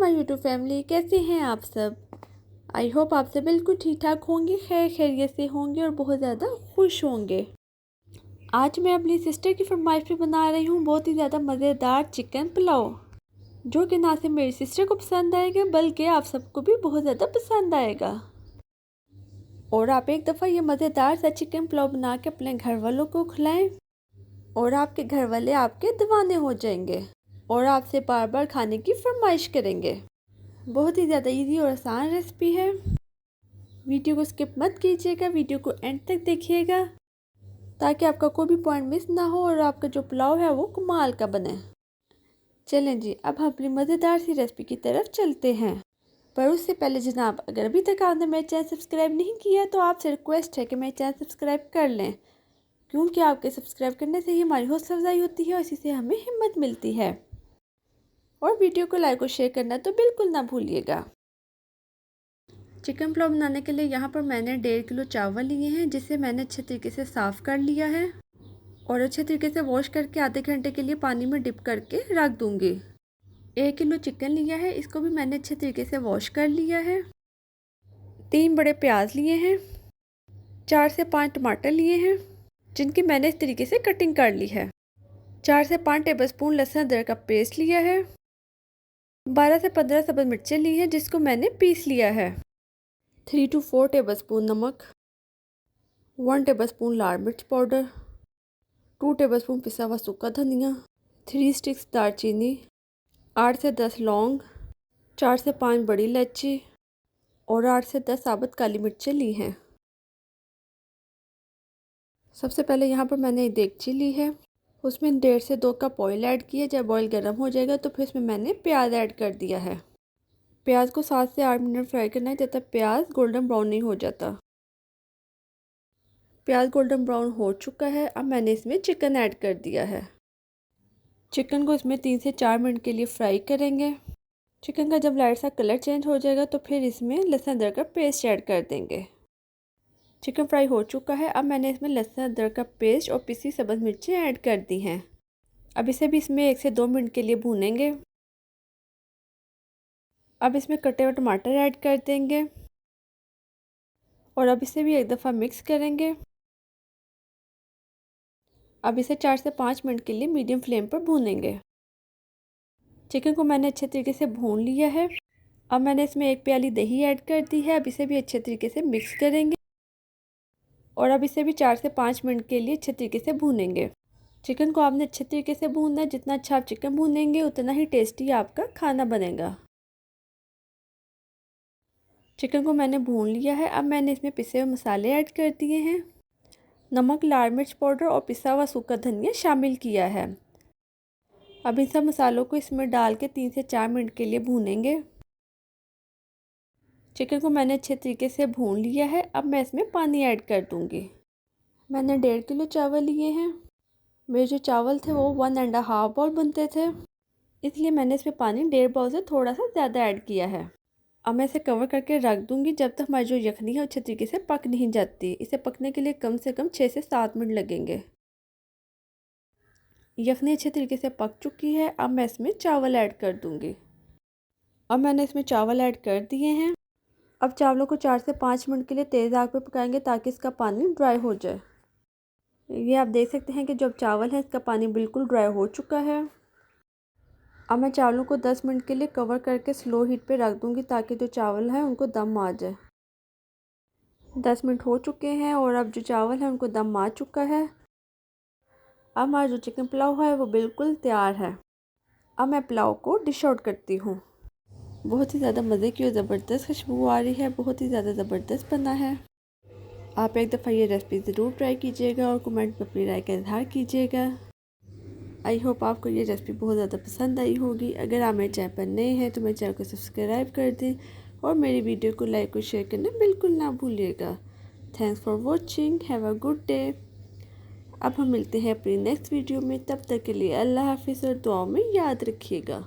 My YouTube family, कैसे हैं आप सब। आई होप आप सब बिल्कुल ठीक ठाक होंगे, खैर खैरियत से होंगे और बहुत ज़्यादा खुश होंगे। आज मैं अपनी सिस्टर की फरमाइश पे बना रही हूँ बहुत ही ज़्यादा मज़ेदार चिकन पुलाव, जो कि ना सिर्फ मेरी सिस्टर को पसंद आएगा बल्कि आप सबको भी बहुत ज़्यादा पसंद आएगा। और आप एक दफ़ा ये मज़ेदार सा चिकन पुलाव बना के अपने घर वालों को खिलाएं और आपके घर वाले आपके दीवाने हो जाएंगे और आपसे बार बार खाने की फरमाइश करेंगे। बहुत ही ज़्यादा इजी और आसान रेसिपी है। वीडियो को स्किप मत कीजिएगा, वीडियो को एंड तक देखिएगा ताकि आपका कोई भी पॉइंट मिस ना हो और आपका जो पुलाव है वो कमाल का बने। चलें जी, अब हम अपनी मज़ेदार सी रेसिपी की तरफ चलते हैं। पर उससे पहले जनाब, अगर अभी तक आपने मेरा चैनल सब्सक्राइब नहीं किया तो आपसे रिक्वेस्ट है कि मेरा चैनल सब्सक्राइब कर लें, क्योंकि आपके सब्सक्राइब करने से ही हमारी हौसला अफजाई होती है और इसी से हमें हिम्मत मिलती है। और वीडियो को लाइक और शेयर करना तो बिल्कुल ना भूलिएगा। चिकन पुलाव बनाने के लिए यहाँ पर मैंने 1.5 किलो चावल लिए हैं, जिसे मैंने अच्छे तरीके से साफ़ कर लिया है और अच्छे तरीके से वॉश करके आधे घंटे के लिए पानी में डिप करके रख दूँगी। 1 किलो चिकन लिया है, इसको भी मैंने अच्छे तरीके से वॉश कर लिया है। 3 बड़े प्याज लिए हैं, 4 से 5 टमाटर लिए हैं जिनकी मैंने इस तरीके से कटिंग कर ली है। 4 से 5 टेबलस्पून लहसुन अदरक का पेस्ट लिया है। 12 से 15 सब्ज़ मिर्चें ली हैं जिसको मैंने पीस लिया है। 3 to 4 टेबलस्पून नमक, 1 टेबलस्पून लाल मिर्च पाउडर, 2 टेबलस्पून पिसा हुआ सूखा धनिया, 3 स्टिक्स दालचीनी, 8 से 10 लौंग, 4 से 5 बड़ी इलायची और 8 से 10 साबुत काली मिर्चें ली हैं। सबसे पहले यहाँ पर मैंने एक देगची ली है, उसमें 1.5 से 2 कप ऑयल ऐड किया। जब ऑयल गर्म हो जाएगा तो फिर इसमें मैंने प्याज ऐड कर दिया है। प्याज को 7 से 8 मिनट फ्राई करना है जब तक प्याज गोल्डन ब्राउन नहीं हो जाता। प्याज गोल्डन ब्राउन हो चुका है। अब मैंने इसमें चिकन ऐड कर दिया है। चिकन को इसमें 3 से 4 मिनट के लिए फ्राई करेंगे। चिकन का जब लाइट सा कलर चेंज हो जाएगा तो फिर इसमें लहसुन अदरक का पेस्ट ऐड कर देंगे। चिकन फ्राई हो चुका है। अब मैंने इसमें लहसुन अदरक का पेस्ट और पिसी सब्ज़ मिर्चें ऐड कर दी हैं। अब इसे भी इसमें 1 से 2 मिनट के लिए भूनेंगे। अब इसमें कटे हुए टमाटर ऐड कर देंगे और अब इसे भी एक दफ़ा मिक्स करेंगे। अब इसे 4 से 5 मिनट के लिए मीडियम फ्लेम पर भूनेंगे। चिकन को मैंने अच्छे तरीके से भून लिया है। अब मैंने इसमें 1 प्याली दही ऐड कर दी है। अब इसे भी अच्छे तरीके से मिक्स करेंगे और अब इसे भी 4 से 5 मिनट के लिए अच्छे तरीके से भूनेंगे। चिकन को आपने अच्छे तरीके से भूनना है। जितना अच्छा आप चिकन भूनेंगे उतना ही टेस्टी आपका खाना बनेगा। चिकन को मैंने भून लिया है। अब मैंने इसमें पिसे हुए मसाले ऐड कर दिए हैं। नमक, लाल मिर्च पाउडर और पिसा हुआ सूखा धनिया शामिल किया है। अब इन सब मसालों को इसमें डाल के 3 से 4 मिनट के लिए भूनेंगे। चिकन को मैंने अच्छे तरीके से भून लिया है। अब मैं इसमें पानी ऐड कर दूंगी। मैंने 1.5 किलो चावल लिए हैं। मेरे जो चावल थे वो 1.5 बाउल बनते थे, इसलिए मैंने इसमें पानी 1.5 बाउल से थोड़ा सा ज़्यादा ऐड किया है। अब मैं इसे कवर करके रख दूंगी जब तक हमारी जो यखनी है अच्छे तरीके से पक नहीं जाती। इसे पकने के लिए कम से कम 6 से 7 मिनट लगेंगे। यखनी अच्छे तरीके से पक चुकी है। अब मैं इसमें चावल ऐड कर दूंगी। अब मैंने इसमें चावल ऐड कर दिए हैं। अब चावलों को 4 से 5 मिनट के लिए तेज़ आग पर पकाएंगे ताकि इसका पानी ड्राई हो जाए। ये आप देख सकते हैं कि जो चावल है इसका पानी बिल्कुल ड्राई हो चुका है। अब मैं चावलों को 10 मिनट के लिए कवर करके स्लो हीट पे रख दूंगी ताकि जो चावल हैं उनको दम आ जाए। 10 मिनट हो चुके हैं और अब जो चावल है उनको दम आ चुका है। अब हमारा जो चिकन पुलाव है वो बिल्कुल तैयार है। अब मैं पुलाव को डिश आउट करती हूँ। बहुत ही ज़्यादा मज़े की और ज़बरदस्त खुशबू आ रही है, बहुत ही ज़्यादा ज़बरदस्त बना है। आप एक दफ़ा ये रेसिपी ज़रूर ट्राई कीजिएगा और कमेंट में अपनी राय का इजहार कीजिएगा। आई होप आपको ये रेसिपी बहुत ज़्यादा पसंद आई होगी। अगर आप मेरे चैनल पर नए हैं तो मेरे चैनल को सब्सक्राइब कर दें और मेरी वीडियो को लाइक और शेयर करना बिल्कुल ना भूलिएगा। Thanks for watching, have a good day. अब हम मिलते हैं अपनी नेक्स्ट वीडियो में, तब तक के लिए अल्लाह हाफिज़ और दुआओं में याद रखिएगा।